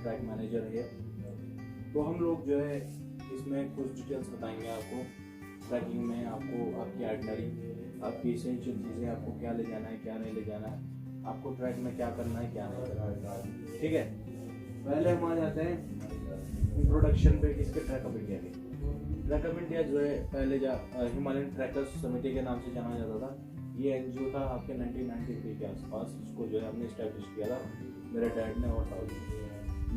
Track manager है। तो हम लोग जो है इसमें कुछ डिटेल्स बताएंगे आपको ट्रैकिंग में, आपको आपकी आइटनरी, आपकी एसेंशियल चीज़ें, आपको क्या ले जाना है क्या नहीं ले जाना है, आपको ट्रैक में क्या करना है क्या नहीं करना है। ठीक है, पहले हम आ जाते हैं इंट्रोडक्शन पे किसके ट्रैक ऑफ इंडिया के। ट्रैक ऑफ इंडिया जो है पहले हिमालयन ट्रैकर्स समिति के नाम से जाना जाता था। ये एनजीओ था आपके 1993 के आसपास, इसको जो है हमने इस्टेब्लिश किया था मेरे डैड ने और ताऊ।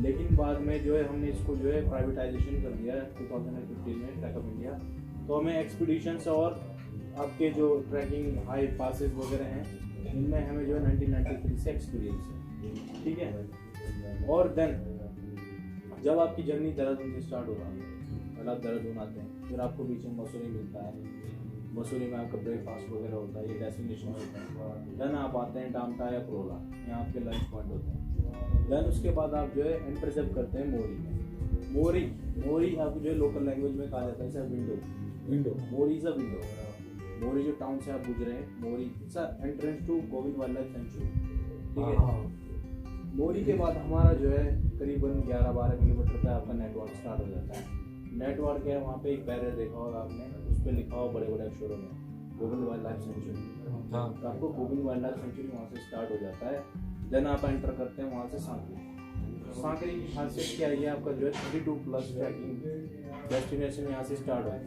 लेकिन बाद में जो है हमने इसको जो है प्राइवेटाइजेशन कर दिया 2015 में ट्रैक ऑफ इंडिया। तो हमें एक्सपीडिशंस और आपके जो ट्रैकिंग हाई पासेस वगैरह हैं इनमें हमें जो है 1993 से एक्सपीरियंस है। ठीक है, और देन जब आपकी जर्नी देहरादून से स्टार्ट होगा, पहले आप देहरादून आते हैं, फिर आपको बीच में मसूरी मिलता है, मसूरी में आपका ब्रेकफास्ट वगैरह होता है, ये डेस्टिनेशन होता है। देन आप आते हैं डामटा या प्रोला, यहाँ आपके लंच पॉइंट होते हैं। देन उसके बाद आप जो है एंटर जब करते हैं मोरी में। मोरी आपको जो है लोकल लैंग्वेज में कहा जाता है sir window. Mori is a window. Mori जो टाउन से आप गुजरे हैं, Mori it's a entrance to Govind wild life sanctuary. ठीक है, मोरी के बाद हमारा जो है करीबन 11-12 किलोमीटर पे आपका नेटवर्क स्टार्ट हो जाता है। नेटवर्क है, वहाँ पे एक बैरियर देखा होगा आपने, उस पर लिखा हो बड़े बड़े अक्षरों में गोविंद वाइल्ड लाइफ सेंचुरी। तो आपको गोविंद वाइल्ड लाइफ सेंचुरी वहाँ से स्टार्ट हो जाता है। देन आप एंटर करते हैं वहाँ से सांकरी की खासियत क्या है, आपका जो है 32+ ट्रैकिंग डेस्टिनेशन यहाँ से स्टार्ट होता है।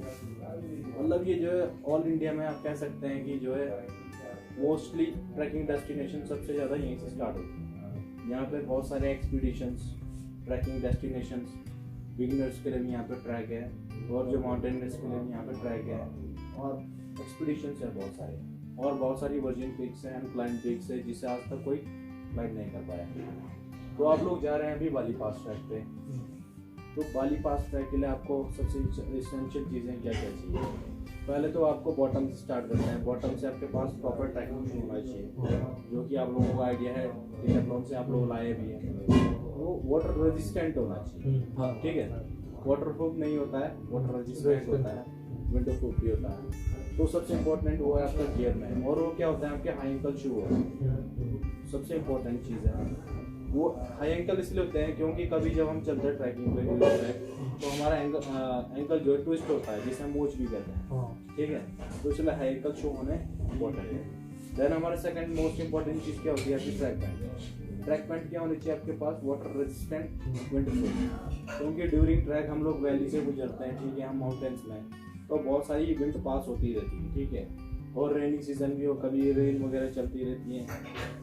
मतलब ये जो है ऑल इंडिया में आप कह सकते हैं कि जो है मोस्टली ट्रैकिंग डेस्टिनेशन सबसे ज़्यादा यहीं से स्टार्ट होती है। यहाँ पे बहुत सारे एक्सपीडिशंस, ट्रैकिंग डेस्टिनेशंस, बिगिनर्स के लिए भी यहाँ पे ट्रैक है, और जो माउंटेनर्स के लिए भी यहाँ पे ट्रैक है, और एक्सपीडिशंस है बहुत सारे, और बहुत सारी वर्जिन पीक्स हैं, अनक्लाइम्ड पीक्स है जिसे आज तक कोई क्लाइम नहीं कर पाया। तो आप लोग जा रहे हैं अभी बाली पास ट्रैक पे। तो बाली पास ट्रैक के लिए आपको सबसे एसेंशियल चीज़ें क्या क्या चाहिए। पहले तो आपको बॉटम से स्टार्ट करते हैं। बॉटम से आपके पास प्रॉपर ट्रैकिंग शू होना चाहिए, जो कि आप लोगों का आइडिया है डिकैथलॉन से आप लोग लाए भी हैं। वो वाटर रेजिस्टेंट होना चाहिए। ठीक है, वाटर प्रूफ नहीं होता है, वाटर रेजिस्टेंट होता है, विंडो प्रूफ भी होता है। तो सबसे इम्पोर्टेंट वो है आपका गियर में, और वो क्या होता है आपके हाई एंकल शू होता है, सबसे इम्पोर्टेंट चीज़ है। वो हाई एंकल इसलिए होते हैं क्योंकि कभी जब हम चलते हैं ट्रैकिंग पे तो हमारा एंकल जो है ट्विस्ट होता है, जिसे हम मोच भी कहते हैं। ठीक है, तो इसलिए हाई एंकल शू होने इम्पोर्टेंट है। देन हमारा सेकंड मोस्ट इम्पोर्टेंट चीज़ क्या होती है आपकी ट्रैक पैंट। ट्रैक पैंट क्या होनी चाहिए आपके पास, वाटर रेजिस्टेंट विंड प्रूफ, क्योंकि ड्यूरिंग ट्रैक हम लोग वैली से गुजरते हैं। ठीक है, हम माउंटेन्स में, तो बहुत सारी विंड पास होती रहती है। ठीक है, और रेनी सीजन भी हो, कभी रेन वगैरह चलती रहती है।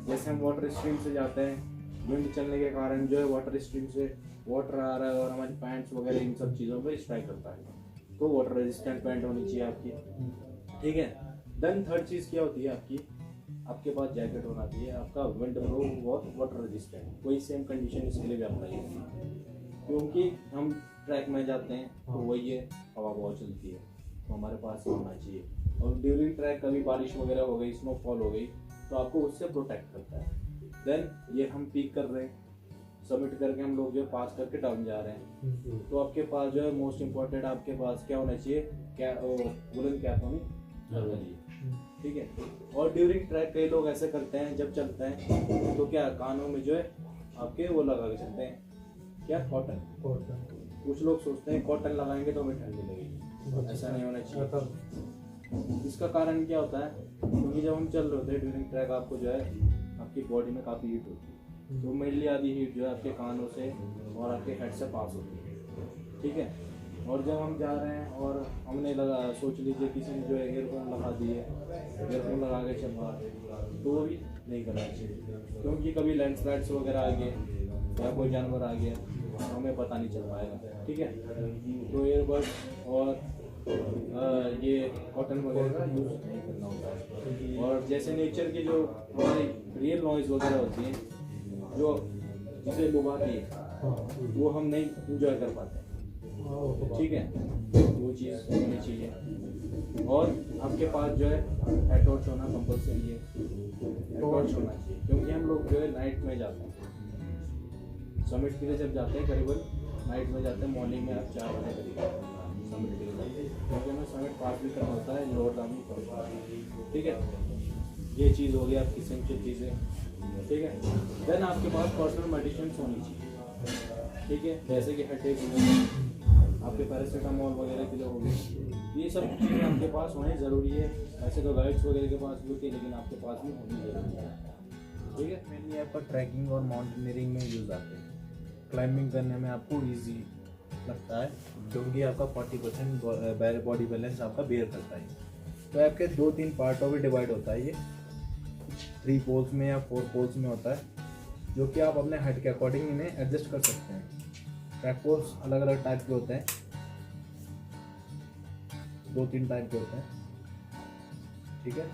जैसे हम वाटर स्ट्रीम से जाते हैं, विंड चलने के कारण जो है वाटर स्ट्रीम से वाटर आ रहा है और हमारी पैंट्स वगैरह इन सब चीज़ों पे स्ट्राइक करता है। तो वाटर रेजिस्टेंट पैंट होनी चाहिए आपकी। ठीक है, देन थर्ड चीज़ क्या होती है आपके पास जैकेट होना चाहिए आपका विंड प्रूफ और वाटर रेजिस्टेंट। कोई सेम कंडीशन इसके लिए भी अप्लाई है, क्योंकि हम ट्रैक में जाते हैं तो वही है, हवा बहुत चलती है, तो हमारे पास होना चाहिए। और ड्यूरिंग ट्रैक कभी बारिश वगैरह हो गई, स्नोफॉल हो गई, तो आपको उससे प्रोटेक्ट करता है। देन ये हम पीक कर रहे हैं, सबमिट करके हम लोग जो पास करके डाउन जा रहे हैं, तो आपके पास जो है मोस्ट इम्पोर्टेंट आपके पास क्या होना चाहिए, क्या वुलन कैप होनी चाहिए। ठीक है, और ड्यूरिंग ट्रैक कई लोग ऐसे करते हैं, जब चलते हैं तो क्या कानों में जो है आपके वो लगा के चलते हैं, क्या कॉटन। कुछ लोग सोचते हैं कॉटन लगाएंगे तो हमें ठंडी लगेगी, ऐसा नहीं होना चाहिए। इसका कारण क्या होता है, क्योंकि जब हम चल रहे होते हैं ड्यूरिंग ट्रैक आपको जो है आपकी बॉडी में काफ़ी हीट होती है, तो मेनली आधी हीट जो है आपके कानों से और आपके हेड से पास होती है। ठीक है, और जब हम जा रहे हैं और हमने सोच लीजिए किसी ने जो है ईयरफोन लगा दिए, ईयरफोन लगा के चल रहा है, तो वो भी नहीं करना चाहिए, क्योंकि कभी लैंडस्लाइड्स वगैरह आ गए या कोई जानवर आ गया तो हमें पता नहीं चल पाएगा। ठीक है, तो ईयरबड्स और ये कॉटन वगैरह का यूज़ नहीं करना होता है। और जैसे नेचर की जो हमारी रियल नॉइज़ वगैरह होती है, जो जिसे लुभाती है, वो हम नहीं इंजॉय कर पाते। ठीक है, वो चीज़ होनी चाहिए। और आपके पास जो है हेड टॉर्च होना कंपल्सरी है, हेड टॉर्च होना चाहिए, क्योंकि हम लोग जो है नाइट में जाते हैं समिट के लिए। जब जाते हैं करीबन नाइट में जाते हैं, मॉर्निंग में आप 4 बजे करीब समिट के लिए जाते हैं, क्योंकि हमें समिट पास भी करना होता है, लोअर डाउन भी करना होता है। ठीक है, ये चीज़ हो गई आपकी सिंपल चीज़ें। ठीक है, देन आपके पास पर्सनल मेडिसिन होनी चाहिए। ठीक है, जैसे कि हेडेक हो गया, आपके पैरासीटामोल वगैरह के लिए हो गए, ये सब चीज़ें आपके पास होनी ज़रूरी है। ऐसे तो गाइड्स वगैरह के पास भी होती है, लेकिन आपके पास भी होनी ज़रूरी है। ठीक है, मेनली आपका ट्रैकिंग और माउंटेनियरिंग में यूज़ आते हैं। क्लाइंबिंग करने में आपको ईजी लगता है क्योंकि आपका 40% बॉडी बैलेंस आपका बेयर करता है। तो आपके 2-3 पार्टों में डिवाइड होता है ये, 3 पोल्स में या 4 पोल्स में होता है, जो कि आप अपने हाइट के अकॉर्डिंग इन्हें एडजस्ट कर सकते हैं। ट्रैक पोल्स अलग अलग टाइप के होते हैं, 2-3 टाइप के होते हैं। ठीक है,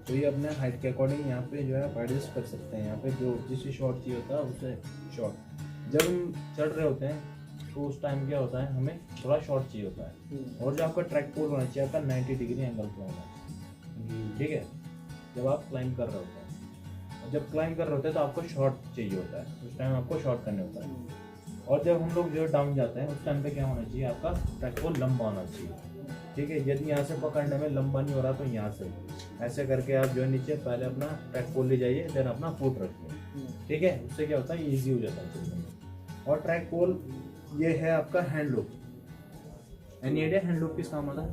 तो ये अपने हाइट के अकॉर्डिंग यहाँ पे जो है आप एडजस्ट कर सकते हैं। यहाँ पे जो जिससे शॉर्ट चाहिए होता है उससे शॉर्ट। जब हम चढ़ रहे होते हैं तो उस टाइम क्या होता है, हमें थोड़ा शॉर्ट चाहिए होता है, और जो आपका ट्रैक पोल होना चाहिए आपका 90 डिग्री एंगल पे होना चाहिए। ठीक है, जब आप क्लाइंब कर रहे होते हैं, और जब क्लाइंब कर रहे होते हैं तो आपको शॉर्ट चाहिए होता है, उस टाइम आपको शॉर्ट करने होता है। और जब हम लोग जो डाउन जाते हैं उस टाइम पे क्या होना चाहिए, आपका ट्रैक पोल लंबा होना चाहिए। ठीक है, यदि यहाँ से पकड़ने में लंबा नहीं हो रहा तो यहाँ से ऐसे करके आप जो है नीचे पहले अपना ट्रैक पोल ले जाइए, देन अपना फुट रखिए। ठीक है, उससे क्या होता है, ईजी हो जाता है चलने में। और ट्रैक पोल ये है आपका hand loop. Any idea hand loop किस काम आता है?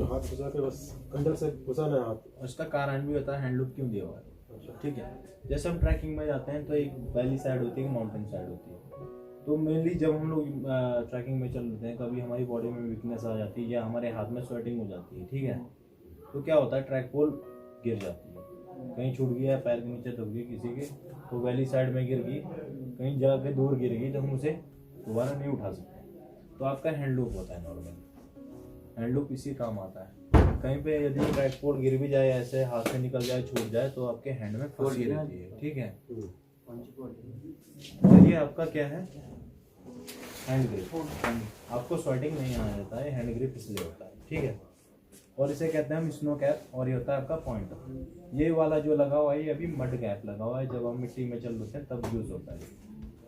हाथ घुसा के बस अंदर से घुसाना है हाथ। उसका कारण भी होता है हैंड लूप क्यों दिया हुआ है। ठीक है, जैसे हम ट्रैकिंग में जाते हैं तो एक वैली साइड होती है, एक माउंटेन साइड होती है। तो मेनली जब हम लोग ट्रैकिंग में चल रहे हैं, कभी हमारी बॉडी में वीकनेस आ जाती है या हमारे हाथ में स्वेटिंग हो जाती है। ठीक है, तो क्या होता है, ट्रैक पोल गिर जाती है, कहीं छूट गया, पैर के नीचे दब गई किसी के, तो वैली साइड में गिर गई, कहीं जगह पे दूर गिर गई, तो हम उसे दोबारा नहीं उठा सकते। तो आपका हैंड लूप होता है नॉर्मली, हैंड लूप इसी काम आता है। कहीं पे यदि ट्रैक पोल गिर भी जाए, ऐसे हाथ से निकल जाए, छूट जाए, तो आपके हैंड में फंसी रहती है। ठीक है, और ये आपका क्या है, हैंड ग्रिप। आपको स्वेटिंग नहीं आना जाता है, हैंड ग्रिप इसलिए होता है। ठीक है, और इसे कहते हैं हम स्नो कैप, और ये होता है आपका पॉइंटर। ये वाला जो लगा हुआ है ये अभी मड कैप लगा हुआ है, जब हम मिट्टी में चल रहे हैं तब यूज़ होता है।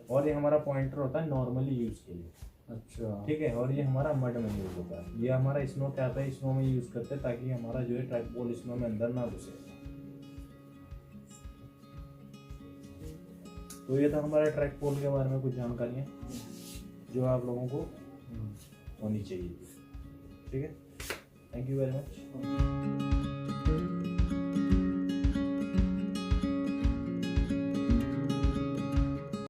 और ये हमारा पॉइंटर होता है नॉर्मली यूज़ के लिए। अच्छा, ठीक है, और ये हमारा मड में यूज़ होता है। ये हमारा स्नो कैप है, स्नो में यूज़ करते हैं ताकि हमारा जो है ट्रैक पोल स्नो में अंदर ना घुसे। तो ये था हमारा ट्रैक पोल के बारे में कुछ जानकारियाँ जो आप लोगों को होनी चाहिए। ठीक है, थैंक यू वेरी मच।